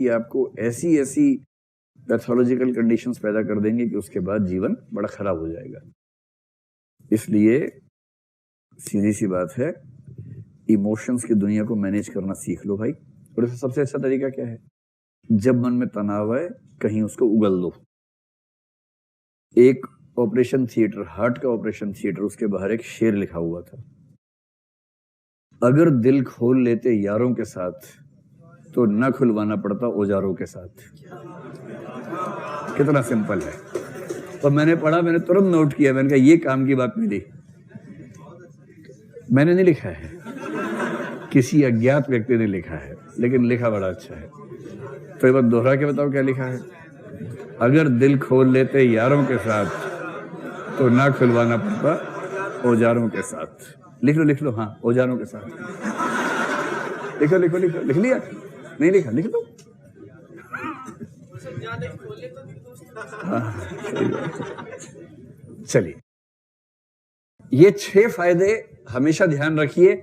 कि आपको ऐसी ऐसी पैथोलॉजिकल कंडीशंस पैदा कर देंगे कि उसके बाद जीवन बड़ा खराब हो जाएगा। इसलिए सीधी सी बात है, इमोशंस की दुनिया को मैनेज करना सीख लो भाई। और इसका सबसे अच्छा तरीका क्या है? जब मन में तनाव है कहीं उसको उगल दो। एक ऑपरेशन थिएटर, हार्ट का ऑपरेशन थिएटर, उसके बाहर एक शेर लिखा हुआ था, अगर दिल खोल लेते यारों के साथ तो न खुलवाना पड़ता औजारों के साथ। कितना सिंपल है। और मैंने पढ़ा, मैंने तुरंत नोट किया, मैंने कहा ये काम की बात मिली। मैंने नहीं लिखा है, किसी अज्ञात व्यक्ति ने लिखा है, लेकिन लिखा बड़ा अच्छा है। तो एक बार दोहरा के बताओ क्या लिखा है? अगर दिल खोल लेते यारों के साथ तो ना खुलवाना पड़ता औजारों के साथ। लिख लो लिख लो, हाँ, औजारों के साथ लिखो लिखो लिखो। लिख लिया? नहीं लिखा? लिख दो। हाँ, चलिए, ये 6 फायदे हमेशा ध्यान रखिए।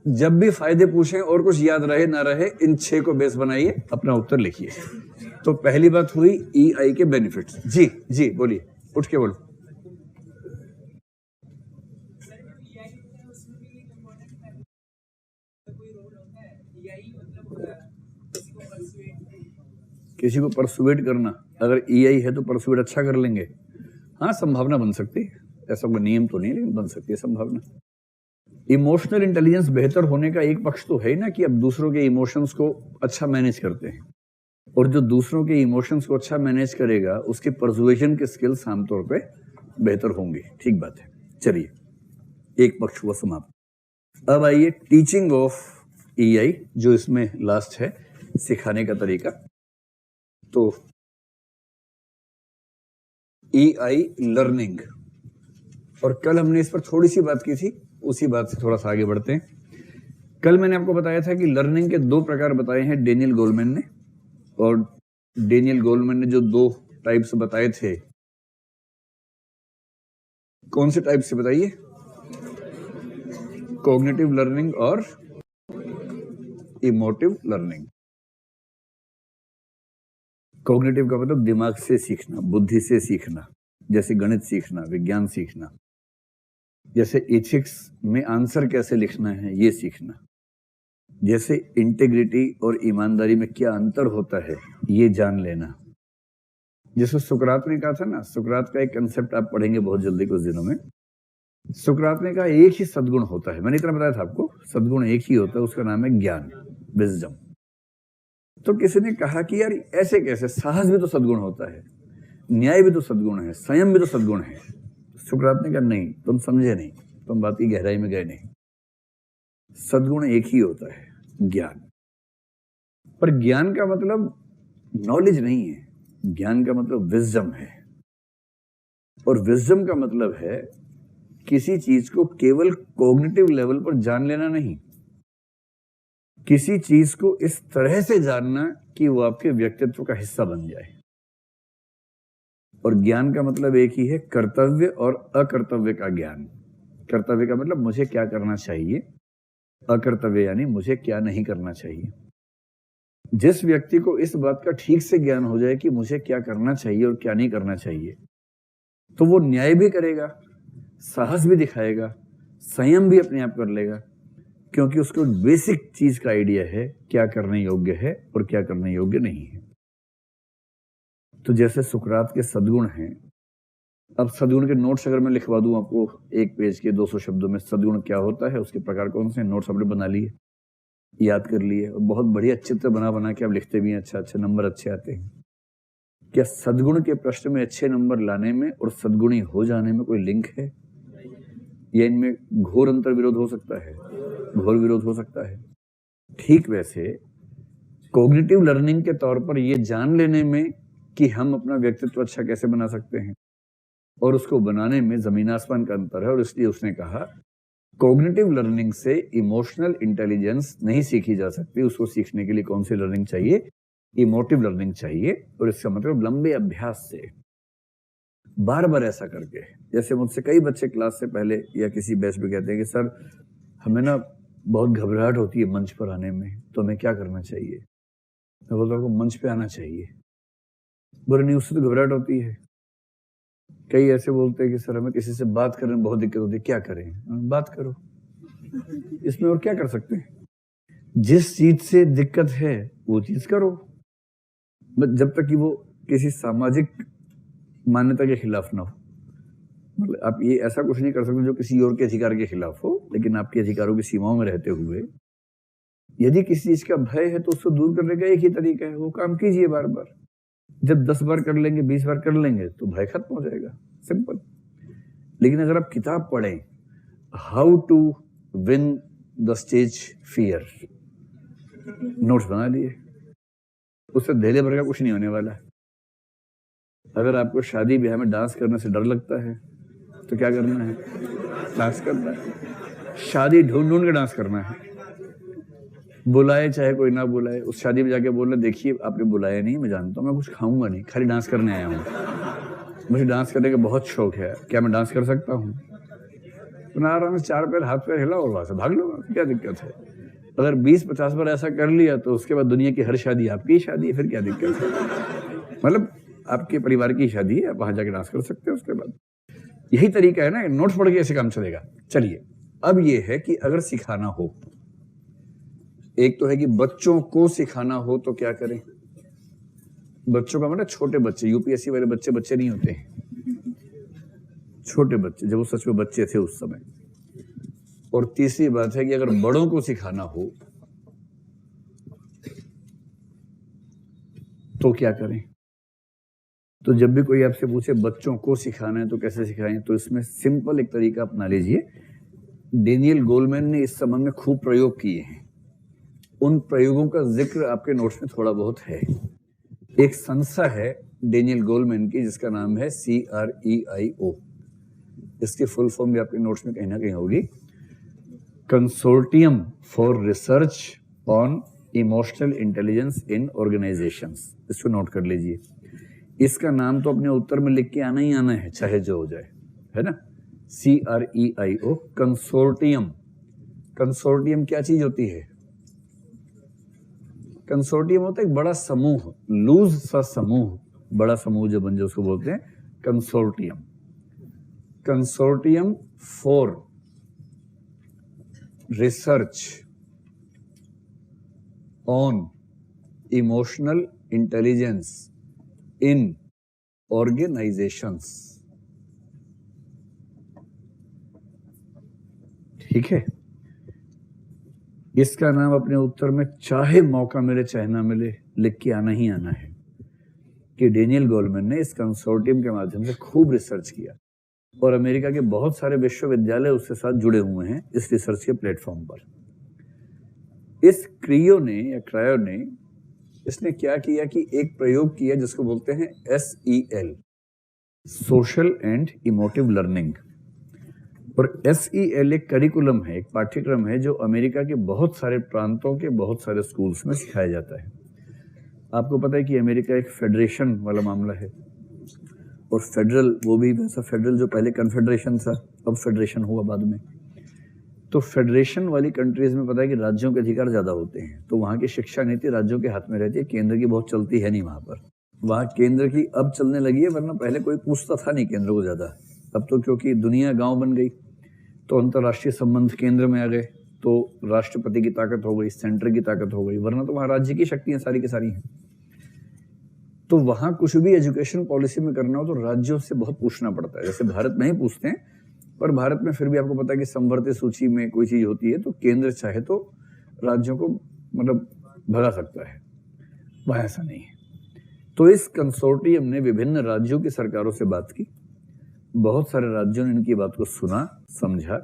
जब भी फायदे पूछें और कुछ याद रहे ना रहे, इन 6 को बेस बनाइए, अपना उत्तर लिखिए। तो पहली बात हुई EI के बेनिफिट्स। जी जी बोलिए, उठ के बोलो। किसी को परसुएट करना, अगर EI है तो परसुएट अच्छा कर लेंगे। हाँ, संभावना बन सकती है, ऐसा कोई नियम तो नहीं, लेकिन बन सकती है संभावना। इमोशनल इंटेलिजेंस बेहतर होने का एक पक्ष तो है ना कि अब दूसरों के इमोशंस को अच्छा मैनेज करते हैं, और जो दूसरों के इमोशंस को अच्छा मैनेज करेगा उसके परसुएशन के स्किल्स आमतौर पे बेहतर होंगे। ठीक बात है। चलिए, एक पक्ष हुआ समाप्त। अब आइए टीचिंग ऑफ EI, जो इसमें लास्ट है, सिखाने का तरीका। तो EI लर्निंग, और कल हमने इस पर थोड़ी सी बात की थी, उसी बात से थोड़ा सा आगे बढ़ते हैं। कल मैंने आपको बताया था कि लर्निंग के 2 प्रकार बताए हैं डेनियल गोलमैन ने, और डेनियल गोलमैन ने जो 2 टाइप्स बताए थे, कौन से टाइप से बताइए? कॉग्निटिव लर्निंग और इमोटिव लर्निंग। कॉग्निटिव का मतलब दिमाग से सीखना, बुद्धि से सीखना, जैसे गणित सीखना, विज्ञान सीखना, जैसे एथिक्स में आंसर कैसे लिखना है ये सीखना, जैसे इंटेग्रिटी और ईमानदारी में क्या अंतर होता है ये जान लेना। जैसे सुकरात ने कहा था ना, सुकरात का एक कंसेप्ट आप पढ़ेंगे बहुत जल्दी कुछ दिनों में। सुकरात ने कहा एक ही सद्गुण होता है, मैंने इतना बताया था आपको, सद्गुण एक ही होता है, उसका नाम है ज्ञान, विजडम। तो किसी ने कहा कि यार ऐसे कैसे, साहस भी तो सद्गुण होता है, न्याय भी तो सद्गुण है, संयम भी तो सद्गुण है। सुकरात ने कहा नहीं, तुम समझे नहीं, तुम बात की गहराई में गए नहीं। सद्गुण एक ही होता है, ज्ञान। पर ज्ञान का मतलब नॉलेज नहीं है, ज्ञान का मतलब विजडम है। और विजडम का मतलब है किसी चीज को केवल कॉग्निटिव लेवल पर जान लेना नहीं, किसी चीज को इस तरह से जानना कि वो आपके व्यक्तित्व का हिस्सा बन जाए। और ज्ञान का मतलब एक ही है, कर्तव्य और अकर्तव्य का ज्ञान। कर्तव्य का मतलब मुझे क्या करना चाहिए, अकर्तव्य यानी मुझे क्या नहीं करना चाहिए। जिस व्यक्ति को इस बात का ठीक से ज्ञान हो जाए कि मुझे क्या करना चाहिए और क्या नहीं करना चाहिए, तो वो न्याय भी करेगा, साहस भी दिखाएगा, संयम भी अपने आप कर लेगा, क्योंकि उसको बेसिक चीज का आइडिया है क्या करने योग्य है और क्या करने योग्य नहीं है। तो जैसे सुकरात के सद्गुण हैं, अब सद्गुण के नोट्स अगर मैं लिखवा दूं आपको 1 पेज के 200 शब्दों में, सद्गुण क्या होता है, उसके प्रकार कौन से, नोट्स आपने बना लिए, याद कर लिए, और बहुत बढ़िया चित्र बना के आप लिखते भी हैं, अच्छा अच्छा नंबर अच्छे आते हैं। क्या सद्गुण के प्रश्न में अच्छे नंबर लाने में और सद्गुणी हो जाने में कोई लिंक है, या इनमें घोर अंतर विरोध हो सकता है? घोर विरोध हो सकता है। ठीक वैसे कॉग्निटिव लर्निंग के तौर पर ये जान लेने में कि हम अपना व्यक्तित्व अच्छा कैसे बना सकते हैं, और उसको बनाने में जमीन आसमान का अंतर है। और इसलिए उसने कहा कॉग्निटिव लर्निंग से इमोशनल इंटेलिजेंस नहीं सीखी जा सकती, उसको सीखने के लिए कौन सी लर्निंग चाहिए, इमोटिव लर्निंग चाहिए। और इसका मतलब लंबे अभ्यास से, बार बार ऐसा करके। जैसे मुझसे कई बच्चे क्लास से पहले या किसी बैच में कहते हैं कि सर हमें ना बहुत घबराहट होती है मंच पर आने में, तो हमें क्या करना चाहिए? मैं बोलता हूँ मंच पे आना चाहिए। बुरी न्यूज से तो घबराहट होती है। कई ऐसे बोलते हैं कि सर हमें किसी से बात करने में बहुत दिक्कत होती है, क्या करें? बात करो, इसमें और क्या कर सकते हैं? जिस चीज से दिक्कत है वो चीज करो, जब तक कि वो किसी सामाजिक मान्यता के खिलाफ ना हो। मतलब आप ये ऐसा कुछ नहीं कर सकते जो किसी और के अधिकार के खिलाफ हो, लेकिन आपके अधिकारों की सीमाओं में रहते हुए यदि किसी चीज का भय है तो उसको दूर करने का एक ही तरीका है, वो काम कीजिए बार बार। जब 10 बार कर लेंगे, 20 बार कर लेंगे तो भय खत्म हो जाएगा, सिंपल। लेकिन अगर आप किताब पढ़ें, how to win the stage fear, notes बना लिए, उससे धेले भर का कुछ नहीं होने वाला है। अगर आपको शादी ब्याह में डांस करने से डर लगता है तो क्या करना है? डांस करना है। शादी ढूंढ ढूंढ के डांस करना है, बुलाए चाहे कोई ना बुलाए। उस शादी में जाके बोलना, देखिए आपने बुलाया नहीं, मैं जानता हूँ मैं कुछ खाऊंगा नहीं, खाली डांस करने आया हूँ, मुझे डांस करने का बहुत शौक है, क्या मैं डांस कर सकता हूँ? तो ना आराम से 4 पैर हाथ पैर हिला और वहां से भाग लो, क्या दिक्कत है? अगर 20-50 बार ऐसा कर लिया तो उसके बाद दुनिया की हर शादी आपकी शादी है, फिर क्या दिक्कत है? मतलब आपके परिवार की शादी है, आप वहां जाके डांस कर सकते हो। उसके बाद यही तरीका है ना, नोट्स पढ़ के ऐसे काम चलेगा। चलिए, अब ये है कि अगर सिखाना हो, एक तो है कि बच्चों को सिखाना हो तो क्या करें? बच्चों का मतलब छोटे बच्चे, यूपीएससी वाले बच्चे बच्चे नहीं होते हैं, छोटे बच्चे, जब वो सच में बच्चे थे उस समय। और तीसरी बात है कि अगर बड़ों को सिखाना हो तो क्या करें? तो जब भी कोई आपसे पूछे बच्चों को सिखाना है तो कैसे सिखाएं, तो इसमें सिंपल एक तरीका अपना लीजिए। डेनियल गोलमैन ने इस संबंध में खूब प्रयोग किए हैं, उन प्रयोगों का जिक्र आपके नोट्स में थोड़ा बहुत है। एक संस्था है डेनियल गोलमैन की जिसका नाम है CREIO, इसकी फुल फॉर्म भी आपके नोट्स में कहीं ना कहीं होगी, consortium for research on emotional intelligence in organisations. इसको नोट कर लीजिए। इसका नाम तो अपने उत्तर में लिख के आना ही आना है, चाहे जो हो जाए, है ना? CREIO, consortium. कंसोर्टियम क्या चीज होती है? कंसोर्टियम होता है एक बड़ा समूह, लूज सा समूह, बड़ा समूह जो बन जाए उसको बोलते हैं consortium. Consortium for research on emotional intelligence in organisations. ठीक है, इसका नाम अपने उत्तर में चाहे मौका मिले चाहे ना मिले लिख के आना ही आना है कि डेनियल गोलमैन ने इस कंसोर्टियम के माध्यम से खूब रिसर्च किया और अमेरिका के बहुत सारे विश्वविद्यालय उसके साथ जुड़े हुए हैं इस रिसर्च के प्लेटफॉर्म पर। इस क्रियो ने या क्रायो ने इसने क्या किया कि एक प्रयोग किया जिसको बोलते हैं SEL, social and emotive learning. और SEL एक करिकुलम है, एक पाठ्यक्रम है जो अमेरिका के बहुत सारे प्रांतों के बहुत सारे स्कूल्स में सिखाया जाता है। आपको पता है कि अमेरिका एक फेडरेशन वाला मामला है, और फेडरल, वो भी वैसा फेडरल जो पहले कन्फेडरेशन था, अब फेडरेशन हुआ बाद में। तो फेडरेशन वाली कंट्रीज में पता है कि राज्यों के अधिकार ज्यादा होते हैं, तो वहाँ की शिक्षा नीति राज्यों के हाथ में रहती है, केंद्र की बहुत चलती है नहीं वहाँ पर। वहाँ केंद्र की अब चलने लगी है, वरना पहले कोई पूछता था नहीं केंद्र को ज्यादा। अब तो क्योंकि दुनिया गांव बन गई तो अंतर्राष्ट्रीय संबंध केंद्र में आ गए, तो राष्ट्रपति की ताकत हो गई, सेंटर की ताकत हो गई, वरना तो वहाँ राज्य की शक्तियां सारी की सारी हैं। तो वहाँ कुछ भी एजुकेशन पॉलिसी में करना हो तो राज्यों से बहुत पूछना पड़ता है। जैसे भारत में ही पूछते हैं, पर भारत में फिर भी आपको पता है कि संवर्धित सूची में कोई चीज होती है तो केंद्र चाहे तो राज्यों को मतलब भगा सकता है, वह ऐसा नहीं है। तो इस कंसोर्टियम ने विभिन्न राज्यों की सरकारों से बात की, बहुत सारे राज्यों ने इनकी बात को सुना, समझा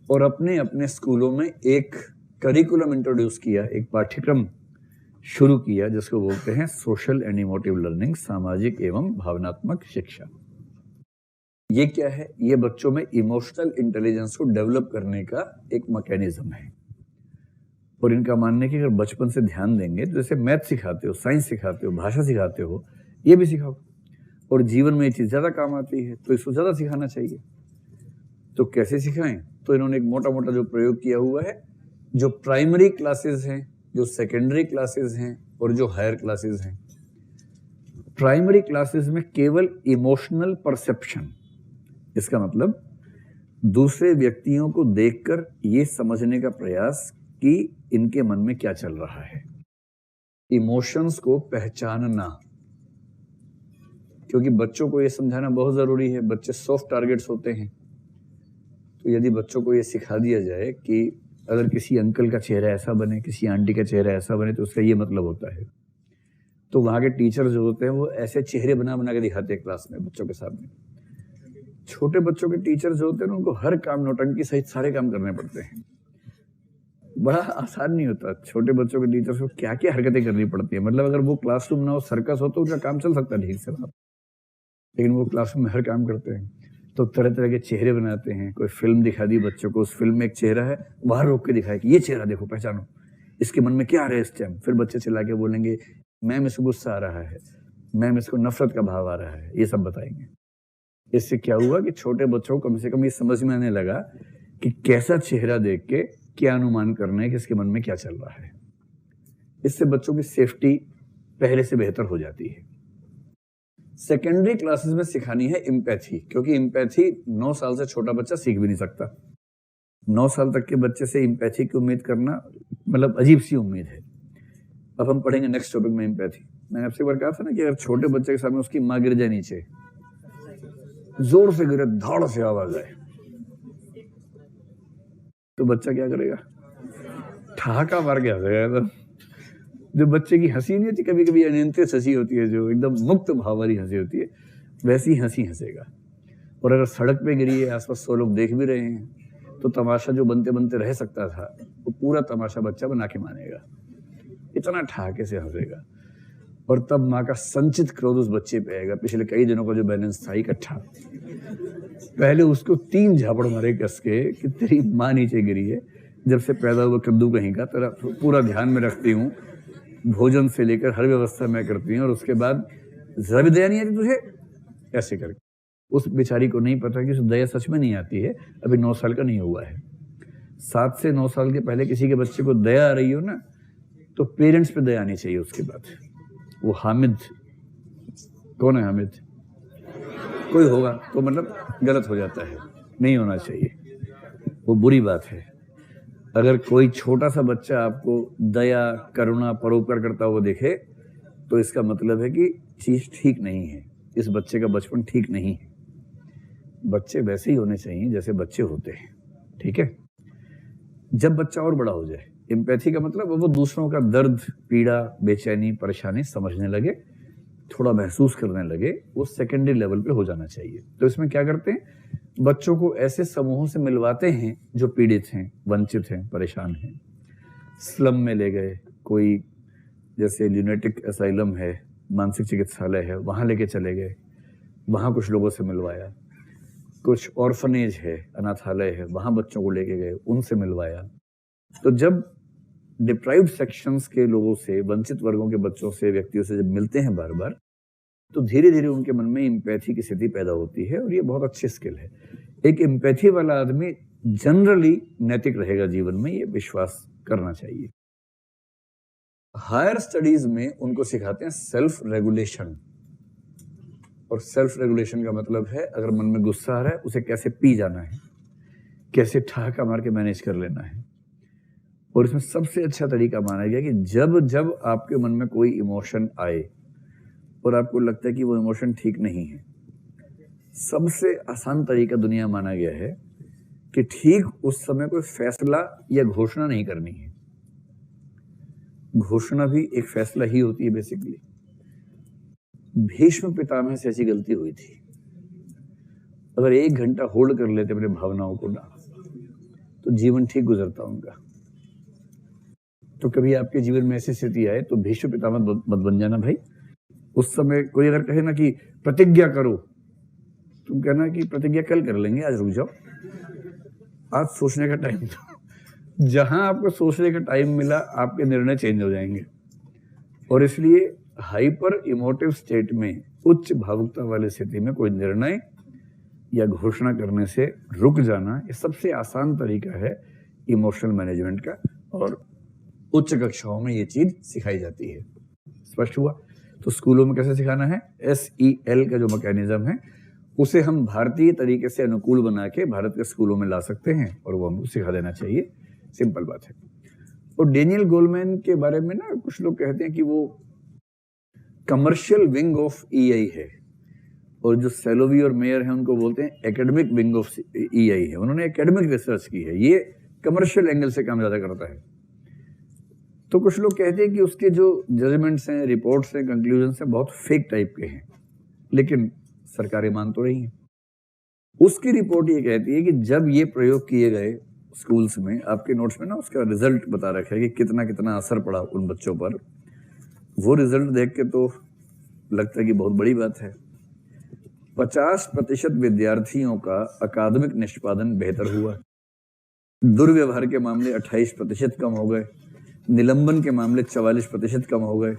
और अपने अपने स्कूलों में एक करिकुलम इंट्रोड्यूस किया, एक पाठ्यक्रम शुरू किया जिसको बोलते हैं सोशल एंड इमोटिव लर्निंग, सामाजिक एवं भावनात्मक शिक्षा। ये क्या है? ये बच्चों में इमोशनल इंटेलिजेंस को डेवलप करने का एक मैकेनिज्म है। और इनका मानना है कि अगर बचपन से ध्यान देंगे तो जैसे मैथ सिखाते हो, साइंस सिखाते हो, भाषा सिखाते हो, ये भी सिखाओ, और जीवन में ये चीज ज्यादा काम आती है तो इसको ज्यादा सिखाना चाहिए। तो कैसे सिखाएं? तो इन्होंने एक मोटा मोटा जो प्रयोग किया हुआ है, जो प्राइमरी क्लासेस हैं, जो सेकेंडरी क्लासेस हैं और जो हायर क्लासेस हैं। प्राइमरी क्लासेस में केवल इमोशनल परसेप्शन, इसका मतलब दूसरे व्यक्तियों को देखकर ये समझने का प्रयास कि इनके मन में क्या चल रहा है, इमोशंस को पहचानना। क्योंकि बच्चों को ये समझाना बहुत जरूरी है, बच्चे सॉफ्ट टारगेट्स होते हैं। तो यदि बच्चों को ये सिखा दिया जाए कि अगर किसी अंकल का चेहरा ऐसा बने, किसी आंटी का चेहरा ऐसा बने, तो उसका ये मतलब होता है, तो वहां के टीचर जो होते हैं वो ऐसे चेहरे बना बना के दिखाते हैं क्लास में बच्चों के सामने। छोटे बच्चों के टीचर जो होते हैं उनको हर काम नौटंकी सहित सारे काम करने पड़ते हैं। बड़ा आसान नहीं होता। छोटे बच्चों के टीचर्स को क्या क्या हरकतें करनी पड़ती है। मतलब अगर वो क्लासरूम ना हो, सर्कस हो, तो उनका काम चल सकता है ठीक से, लेकिन वो क्लासरूम में हर काम करते हैं। तो तरह तरह के चेहरे बनाते हैं। कोई फिल्म दिखा दी बच्चों को, उस फिल्म में एक चेहरा है, बाहर रोक के दिखाया कि ये चेहरा देखो, पहचानो, इसके मन में क्या आ रहा है इस टाइम। फिर बच्चे चिल्ला के बोलेंगे मैम इसको गुस्सा आ रहा है, मैम इसको नफरत का भाव आ रहा है, ये सब बताएंगे। इससे क्या हुआ कि छोटे बच्चों को कम से कम ये समझ में आने लगा कि कैसा चेहरा देख के क्या अनुमान करना है कि इसके मन में क्या चल रहा है। इससे बच्चों की सेफ्टी पहले से बेहतर हो जाती है। सेकेंडरी क्लासेस में सिखानी है एम्पैथी, क्योंकि एम्पैथी 9 साल से छोटा बच्चा सीख भी नहीं सकता। 9 साल तक के बच्चे से एम्पैथी की उम्मीद करना मतलब अजीब सी उम्मीद है। अब हम पढ़ेंगे नेक्स्ट टॉपिक में एम्पैथी। मैंने आपसे एक बार कहा था ना कि अगर छोटे बच्चे के सामने उसकी माँ गिर जाए नीचे, जोर से गिरे, धाड़ से आवाज आए, तो बच्चा क्या करेगा? ठहाका मार के हंसेगा। तो जो बच्चे की हंसी नहीं होती, कभी कभी अनियंत्रित हंसी होती है, जो एकदम मुक्त भाव वाली हंसी होती है, वैसी हंसी हंसेगा। और अगर सड़क पे गिरी है, आसपास 100 लोग देख भी रहे हैं, तो तमाशा जो बनते बनते रह सकता था वो पूरा तमाशा बच्चा बना के मानेगा, इतना ठहाके से हंसेगा। और तब माँ का संचित क्रोध उस बच्चे पे आएगा, पिछले कई दिनों का जो बैलेंस था इकट्ठा। पहले उसको 3 झापड़ मारे कस के कि तेरी माँ नीचे गिरी है, जब से पैदा हुआ कद्दू कहीं का, तेरा पूरा ध्यान में रखती हूँ, भोजन से लेकर हर व्यवस्था मैं करती हूँ, और उसके बाद जरा भी दया नहीं आती तुझे, ऐसे करके। उस बेचारी को नहीं पता कि उस दया सच में नहीं आती है, अभी 9 साल का नहीं हुआ है। 7 से 9 साल के पहले किसी के बच्चे को दया आ रही हो ना, तो पेरेंट्स पे दया आनी चाहिए। उसके बाद वो हामिद, कौन है हामिद? कोई होगा तो मतलब गलत हो जाता है, नहीं होना चाहिए, वो बुरी बात है। अगर कोई छोटा सा बच्चा आपको दया, करुणा, परोपकार करता हुआ देखे, तो इसका मतलब है कि चीज ठीक नहीं है, इस बच्चे का बचपन ठीक नहीं है। बच्चे वैसे ही होने चाहिए जैसे बच्चे होते हैं, ठीक है। जब बच्चा और बड़ा हो जाए, एम्पैथी का मतलब वो दूसरों का दर्द, पीड़ा, बेचैनी, परेशानी समझने लगे, थोड़ा महसूस करने लगे, वो सेकेंडरी लेवल पे हो जाना चाहिए। तो इसमें क्या करते हैं, बच्चों को ऐसे समूहों से मिलवाते हैं जो पीड़ित हैं, वंचित हैं, परेशान हैं। स्लम में ले गए, कोई जैसे ल्यूनेटिक असाइलम है, मानसिक चिकित्सालय है, वहां लेके चले गए, वहां कुछ लोगों से मिलवाया। कुछ ऑर्फनेज है, अनाथालय है, वहां बच्चों को लेके गए, उनसे मिलवाया। तो जब डिप्राइव्ड सेक्शंस के लोगों से, वंचित वर्गों के बच्चों से, व्यक्तियों से जब मिलते हैं बार बार, तो धीरे धीरे उनके मन में एम्पैथी की स्थिति पैदा होती है, और ये बहुत अच्छी स्किल है। एक एम्पैथी वाला आदमी जनरली नैतिक रहेगा जीवन में, ये विश्वास करना चाहिए। हायर स्टडीज में उनको सिखाते हैं सेल्फ रेगुलेशन। और सेल्फ रेगुलेशन का मतलब है अगर मन में गुस्सा आ रहा है, उसे कैसे पी जाना है, कैसे ठहाका मार के मैनेज कर लेना है। और इसमें सबसे अच्छा तरीका माना गया कि जब जब आपके मन में कोई इमोशन आए और आपको लगता है कि वो इमोशन ठीक नहीं है, सबसे आसान तरीका दुनिया माना गया है कि ठीक उस समय कोई फैसला या घोषणा नहीं करनी है। घोषणा भी एक फैसला ही होती है बेसिकली। भीष्म पितामह से ऐसी गलती हुई थी। अगर 1 घंटा होल्ड कर लेते अपने भावनाओं को ना, तो जीवन ठीक गुजरता उनका। तो कभी आपके जीवन में ऐसी स्थिति आए तो भीष्म पितामह मत बन जाना भाई। उस समय कोई अगर कहे ना कि प्रतिज्ञा करो, तुम कहना कि प्रतिज्ञा कल कर लेंगे, आज रुक जाओ, आज सोचने का टाइम था। जहां आपको सोचने का टाइम मिला, आपके निर्णय चेंज हो जाएंगे। और इसलिए हाइपर इमोटिव स्टेट में, उच्च भावुकता वाली स्थिति में कोई निर्णय या घोषणा करने से रुक जाना, ये सबसे आसान तरीका है इमोशनल मैनेजमेंट का। और उच्च कक्षाओं में ये चीज सिखाई जाती है। स्पष्ट हुआ? तो स्कूलों में कैसे सिखाना है? SEL का जो मैकेनिज्म है उसे हम भारतीय तरीके से अनुकूल बना के भारत के स्कूलों में ला सकते हैं और वो हमको सिखा देना चाहिए। सिंपल बात है। और डेनियल गोलमैन के बारे में ना कुछ लोग कहते हैं कि वो कमर्शियल विंग ऑफ EI है, और जो सेलोवी और मेयर हैं उनको बोलते हैं एकेडमिक विंग ऑफ EI है। उन्होंने एकेडमिक रिसर्च की है, ये कमर्शियल एंगल से काम ज्यादा करता है। तो कुछ लोग कहते हैं कि उसके जो जजमेंट्स हैं, रिपोर्ट्स हैं, कंक्लूजन्स हैं, बहुत फेक टाइप के हैं, लेकिन सरकारें मान तो रही हैं। उसकी रिपोर्ट ये कहती है कि जब ये प्रयोग किए गए स्कूल्स में, आपके नोट्स में ना उसका रिजल्ट बता रखा है कि कितना कितना असर पड़ा उन बच्चों पर। वो रिजल्ट देख के तो लगता है कि बहुत बड़ी बात है। 50% विद्यार्थियों का अकादमिक निष्पादन बेहतर हुआ, दुर्व्यवहार के मामले 28% कम हो गए, निलंबन के मामले 44% कम हो गए,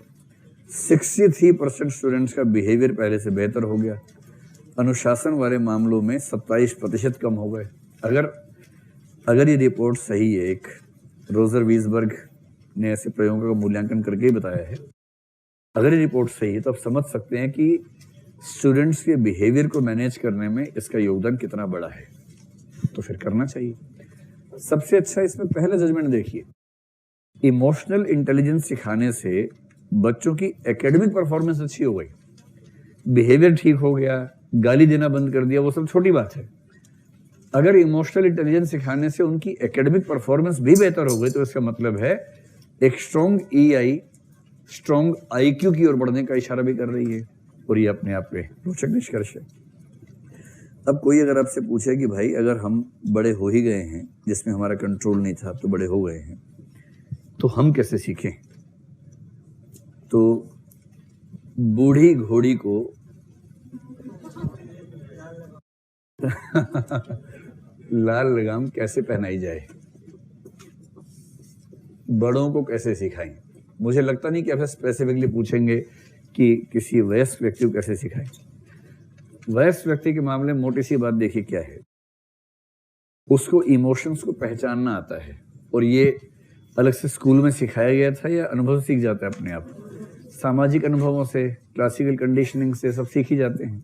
63% स्टूडेंट्स का बिहेवियर पहले से बेहतर हो गया, अनुशासन वाले मामलों में 27% कम हो गए। अगर ये रिपोर्ट सही है, एक रोजर वीसबर्ग ने ऐसे प्रयोगों का मूल्यांकन करके ही बताया है, अगर ये रिपोर्ट सही है तो आप समझ सकते हैं कि स्टूडेंट्स के बिहेवियर को मैनेज करने में इसका योगदान कितना बड़ा है। तो फिर करना चाहिए। सबसे अच्छा इसमें पहला जजमेंट देखिए, इमोशनल इंटेलिजेंस सिखाने से बच्चों की एकेडमिक परफॉर्मेंस अच्छी हो गई, बिहेवियर ठीक हो गया, गाली देना बंद कर दिया, वो सब छोटी बात है। अगर इमोशनल इंटेलिजेंस सिखाने से उनकी एकेडमिक परफॉर्मेंस भी बेहतर हो गई तो इसका मतलब है एक स्ट्रॉन्ग EI, स्ट्रॉन्ग IQ की ओर बढ़ने का इशारा भी कर रही है, और ये अपने आप में रोचक निष्कर्ष है। अब कोई अगर आपसे पूछे कि भाई अगर हम बड़े हो ही गए हैं, जिसमें हमारा कंट्रोल नहीं था, तो बड़े हो गए हैं, तो हम कैसे सीखें? तो बूढ़ी घोड़ी को लाल लगाम कैसे पहनाई जाए, बड़ों को कैसे सिखाएं? मुझे लगता नहीं कि आप स्पेसिफिकली पूछेंगे कि किसी वयस्क व्यक्ति को कैसे सिखाएं। वयस्क व्यक्ति के मामले में मोटी सी बात देखिए क्या है, उसको इमोशंस को पहचानना आता है, और ये अलग से स्कूल में सिखाया गया था या अनुभव से सीख जाता है अपने आप? सामाजिक अनुभवों से, क्लासिकल कंडीशनिंग से सब सीख ही जाते हैं।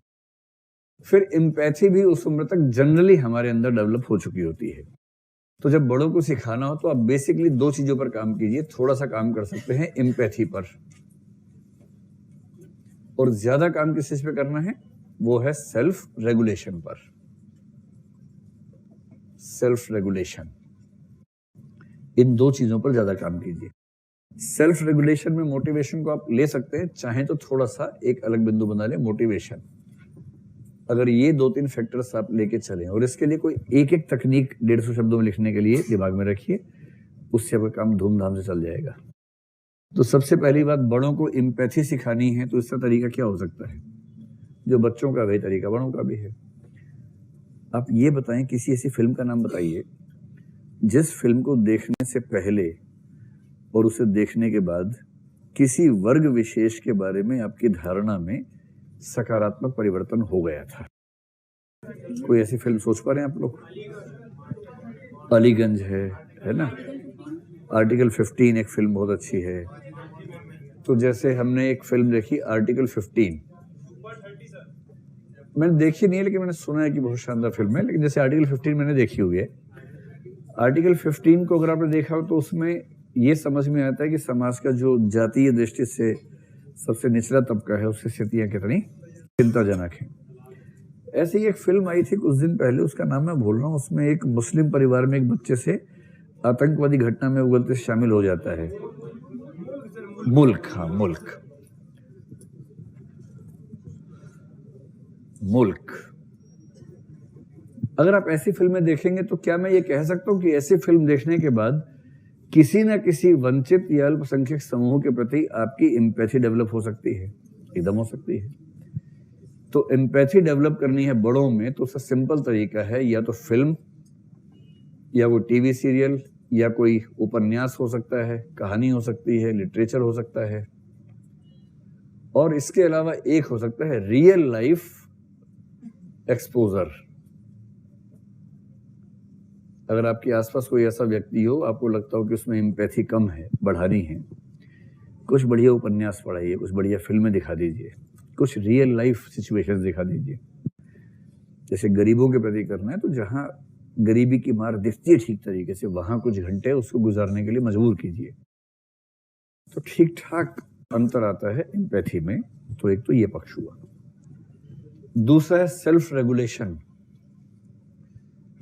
फिर एम्पैथी भी उस उम्र तक जनरली हमारे अंदर डेवलप हो चुकी होती है। तो जब बड़ों को सिखाना हो तो आप बेसिकली 2 चीजों पर काम कीजिए। थोड़ा सा काम कर सकते हैं एम्पैथी पर, और ज्यादा काम किस चीज पे करना है? वो है सेल्फ रेगुलेशन पर। सेल्फ रेगुलेशन, इन 2 चीजों पर ज्यादा काम कीजिए। सेल्फ रेगुलेशन में मोटिवेशन को आप ले सकते हैं, चाहे तो थोड़ा सा एक अलग बिंदु बना ले मोटिवेशन। अगर ये 2-3 फैक्टर्स आप लेके चलें, और इसके लिए कोई एक तकनीक 150 शब्दों में लिखने के लिए दिमाग में रखिए, उससे आपका काम धूमधाम से चल जाएगा। तो सबसे पहली बात, बड़ों को एम्पैथी सिखानी है तो इसका तरीका क्या हो सकता है? जो बच्चों का वही तरीका बड़ों का भी है। आप ये बताएं, किसी ऐसी फिल्म का नाम बताइए जिस फिल्म को देखने से पहले और उसे देखने के बाद किसी वर्ग विशेष के बारे में आपकी धारणा में सकारात्मक परिवर्तन हो गया था। कोई ऐसी फिल्म सोच पा रहे हैं आप लोग? अलीगंज है ना? आर्टिकल 15 एक फिल्म बहुत अच्छी है। तो जैसे हमने एक फिल्म देखी आर्टिकल 15, मैंने देखी नहीं है लेकिन मैंने सुना है कि बहुत शानदार फिल्म है। लेकिन जैसे आर्टिकल 15 मैंने देखी हुई है, आर्टिकल 15 को अगर आपने देखा हो तो उसमें ये समझ में आता है कि समाज का जो जातीय दृष्टि से सबसे निचला तबका है उसकी स्थितियां कितनी चिंताजनक हैं। ऐसी एक फिल्म आई थी कुछ दिन पहले, उसका नाम मैं भूल रहा हूँ। उसमें एक मुस्लिम परिवार में एक बच्चे से आतंकवादी घटना में वो गलती से शामिल हो जाता है। मुल्क, हाँ मुल्क। अगर आप ऐसी फिल्में देखेंगे तो क्या मैं ये कह सकता हूँ कि ऐसी फिल्म देखने के बाद किसी न किसी वंचित या अल्पसंख्यक समूह के प्रति आपकी एम्पैथी डेवलप हो सकती है? एकदम हो सकती है। तो एम्पैथी डेवलप करनी है बड़ों में, तो उसका सिंपल तरीका है, या तो फिल्म, या वो टीवी सीरियल, या कोई उपन्यास हो सकता है, कहानी हो सकती है, लिटरेचर हो सकता है, और इसके अलावा एक हो सकता है रियल लाइफ एक्सपोजर। अगर आपके आसपास कोई ऐसा व्यक्ति हो, आपको लगता हो कि उसमें एम्पैथी कम है, बढ़ानी है, कुछ बढ़िया उपन्यास पढ़ाइए, कुछ बढ़िया फिल्में दिखा दीजिए, कुछ रियल लाइफ सिचुएशंस दिखा दीजिए। जैसे गरीबों के प्रति करना है तो जहां गरीबी की मार दिखती है ठीक तरीके से, वहां कुछ घंटे उसको गुजारने के लिए मजबूर कीजिए, तो ठीक ठाक अंतर आता है एम्पैथी में। तो एक तो ये पक्ष हुआ। दूसरा है सेल्फ रेगुलेशन।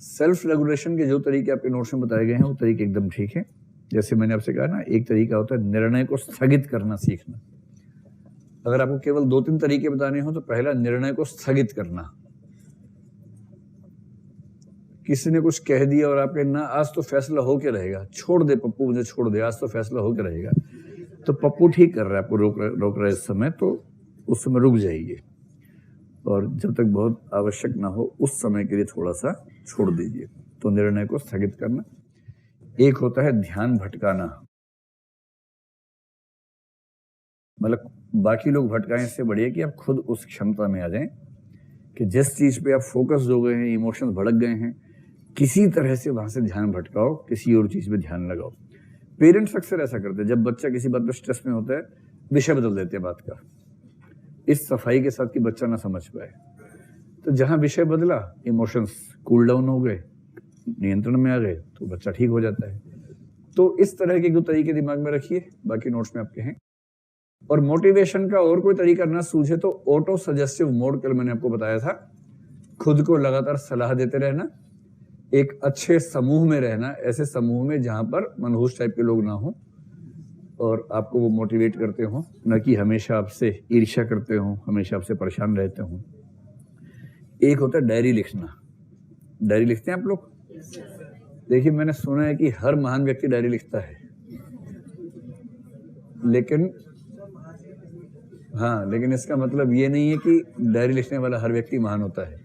सेल्फ रेगुलेशन के जो तरीके आपके नोट्स में बताए गए हैं वो तरीके एकदम ठीक है। जैसे मैंने आपसे कहा ना, एक तरीका होता है निर्णय को स्थगित करना सीखना। अगर आपको केवल 2-3 तरीके बताने हो तो पहला, निर्णय को स्थगित करना। किसी ने कुछ कह दिया और आपके ना, आज तो फैसला होके रहेगा, छोड़ दे पप्पू, मुझे छोड़ दे, आज तो फैसला होके रहेगा, तो पप्पू ठीक कर रहा है, आपको रोक रहा है इस समय, तो उस समय रुक जाइए और जब तक बहुत आवश्यक ना हो उस समय के लिए थोड़ा सा छोड़ दीजिए। तो निर्णय को स्थगित करना। एक होता है ध्यान भटकाना, मतलब बाकी लोग भटकाएं, इससे बढ़िया कि आप खुद उस क्षमता में आ जाएं कि जिस चीज पे आप फोकस हो गए हैं, इमोशंस भड़क गए हैं, किसी तरह से वहां से ध्यान भटकाओ, किसी और चीज पे ध्यान लगाओ। पेरेंट्स अक्सर ऐसा करते हैं, जब बच्चा किसी बात पे स्ट्रेस में होता है विषय बदल देते हैं बात का, इस सफाई के साथ कि बच्चा ना समझ पाए। तो जहां विषय बदला, इमोशंस कूल डाउन हो गए, नियंत्रण में आ गए, तो बच्चा ठीक हो जाता है। तो इस तरह के 2 तरीके दिमाग में रखिए, बाकी नोट्स में आपके हैं। और मोटिवेशन का और कोई तरीका ना सूझे तो ऑटो सजेस्टिव मोड, कल मैंने आपको बताया था, खुद को लगातार सलाह देते रहना, एक अच्छे समूह में रहना, ऐसे समूह में जहां पर मनहूस टाइप के लोग ना हो और आपको वो मोटिवेट करते हो, न कि हमेशा आपसे ईर्ष्या करते हो, हमेशा आपसे परेशान रहते हो। एक होता है डायरी लिखना। डायरी लिखते हैं आप लोग? देखिए, मैंने सुना है कि हर महान व्यक्ति डायरी लिखता है, लेकिन इसका मतलब ये नहीं है कि डायरी लिखने वाला हर व्यक्ति महान होता है।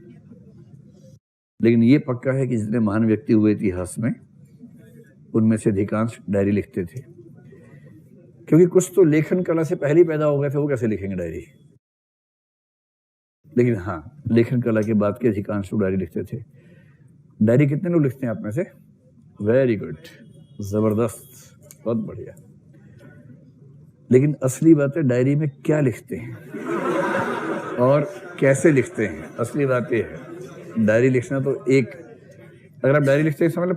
लेकिन ये पक्का है कि जितने महान व्यक्ति हुए इतिहास में, उनमें से अधिकांश डायरी लिखते थे, क्योंकि कुछ तो लेखन कला से पहले पैदा हो गए थे, वो कैसे लिखेंगे डायरी। लेकिन हाँ, लेखन कला के बाद के अधिकांश लोग डायरी लिखते थे। डायरी कितने लोग लिखते हैं आप में से? वेरी गुड, जबरदस्त, बहुत बढ़िया। लेकिन असली बात है डायरी में क्या लिखते हैं और कैसे लिखते हैं, असली बात यह है। डायरी लिखना तो एक, अगर आप डायरी लिखते हैं समझ लो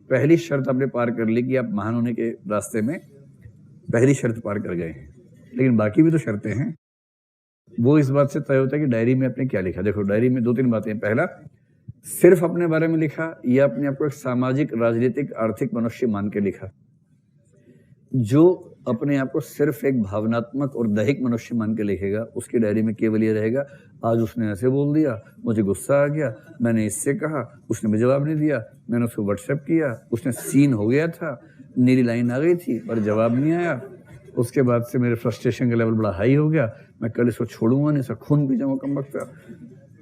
पहली शर्त आपने पार कर ली कि आप महान होने के रास्ते में पहली शर्त पार कर गए हैं। लेकिन बाकी भी तो शर्तें हैं, वो इस बात से तय होता है कि डायरी में आपने क्या लिखा। देखो, डायरी में 2-3 बातें हैं। पहला, सिर्फ अपने बारे में लिखा या अपने आप को एक सामाजिक, राजनीतिक, आर्थिक मनुष्य मान के लिखा। जो अपने आप को सिर्फ एक भावनात्मक और दैहिक मनुष्य मान के लिखेगा, उसकी डायरी में केवल ये रहेगा, आज उसने ऐसे बोल दिया, मुझे गुस्सा आ गया, मैंने इससे कहा, उसने मुझे जवाब नहीं दिया, मैंने उसको व्हाट्सएप किया, उसने सीन हो गया था, नीली लाइन आ गई थी पर जवाब नहीं आया, उसके बाद से मेरे फ्रस्ट्रेशन का लेवल बड़ा हाई हो गया, मैं कल इसको छोड़ूंगा नहीं, इसका खून पी जाऊंगा कम वक्त।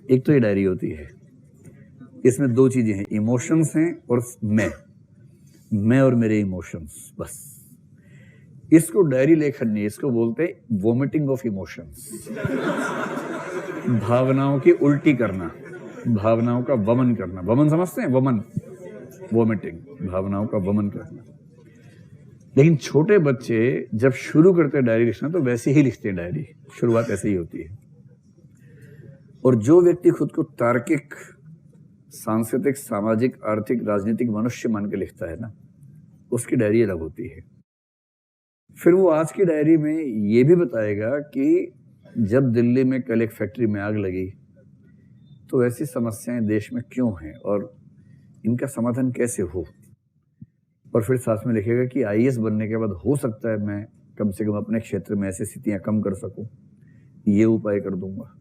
एक तो ये डायरी होती है, इसमें 2 चीजें हैं, इमोशंस हैं और मैं और मेरे इमोशंस, बस। इसको डायरी लेखन नहीं, इसको बोलते हैं वोमिटिंग ऑफ इमोशंस। भावनाओं की उल्टी करना, भावनाओं का वमन करना। वमन समझते हैं? वमन, वोमिटिंग, भावनाओं का वमन करना। लेकिन छोटे बच्चे जब शुरू करते हैं डायरी लिखना तो वैसे ही लिखते हैं डायरी, शुरुआत ऐसे ही होती है। और जो व्यक्ति खुद को तार्किक, सांस्कृतिक, सामाजिक, आर्थिक, राजनीतिक मनुष्य मान के लिखता है ना, उसकी डायरी अलग होती है। फिर वो आज की डायरी में ये भी बताएगा कि जब दिल्ली में कल एक फैक्ट्री में आग लगी तो ऐसी समस्याएं देश में क्यों हैं और इनका समाधान कैसे हो। और फिर साथ में लिखेगा कि आईएएस बनने के बाद हो सकता है मैं कम से कम अपने क्षेत्र में ऐसी स्थितियां कम कर सकूं, ये उपाय कर दूंगा।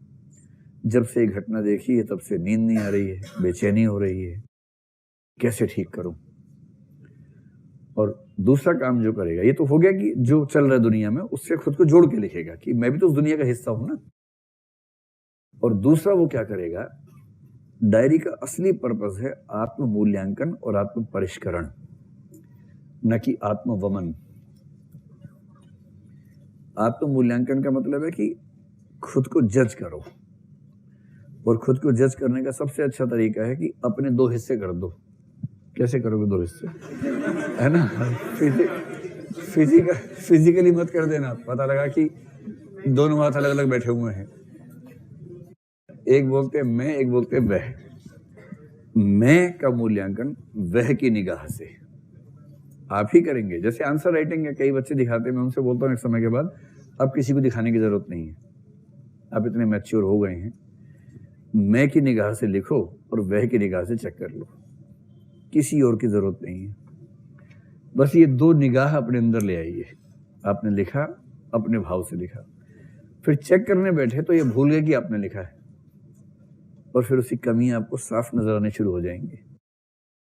जब से ये घटना देखी है तब से नींद नहीं आ रही है, बेचैनी हो रही है, कैसे ठीक करूं। और दूसरा काम जो करेगा, ये तो हो गया कि जो चल रहा है दुनिया में उससे खुद को जोड़ के लिखेगा कि मैं भी तो उस दुनिया का हिस्सा हूं ना। और दूसरा वो क्या करेगा, डायरी का असली पर्पस है आत्म मूल्यांकन और आत्म परिष्करण, न कि आत्म वमन। आत्म मूल्यांकन का मतलब है कि खुद को जज करो, और खुद को जज करने का सबसे अच्छा तरीका है कि अपने 2 हिस्से कर दो। कैसे करोगे 2 हिस्से, है ना? फिजिकली मत कर देना, पता लगा कि दोनों हाथ अलग अलग बैठे हुए हैं, एक बोलते मैं, एक बोलते वह। मैं का मूल्यांकन वह की निगाह से आप ही करेंगे। जैसे आंसर राइटिंग है, कई बच्चे दिखाते हैं, मैं उनसे बोलता हूँ एक समय के बाद, अब किसी को दिखाने की जरूरत नहीं है, आप इतने मैच्योर हो गए हैं, मैं की निगाह से लिखो और वह की निगाह से चेक कर लो, किसी और की जरूरत नहीं है। बस ये 2 निगाह अपने अंदर ले आइए। आपने लिखा, अपने भाव से लिखा, फिर चेक करने बैठे तो ये भूल गए कि आपने लिखा है, और फिर उसकी कमी आपको साफ नजर आने शुरू हो जाएंगी।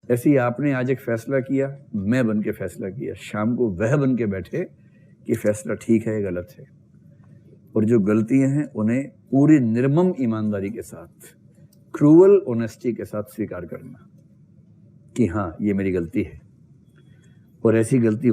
ऐसे ही आपने आज एक फैसला किया, मैं बन के फैसला किया, शाम को वह बन के बैठे कि फैसला ठीक है गलत है, और जो गलतियां हैं उन्हें पूरी निर्मम ईमानदारी के साथ, क्रूअल ऑनेस्टी के साथ स्वीकार करना कि हाँ ये मेरी गलती है, और ऐसी गलती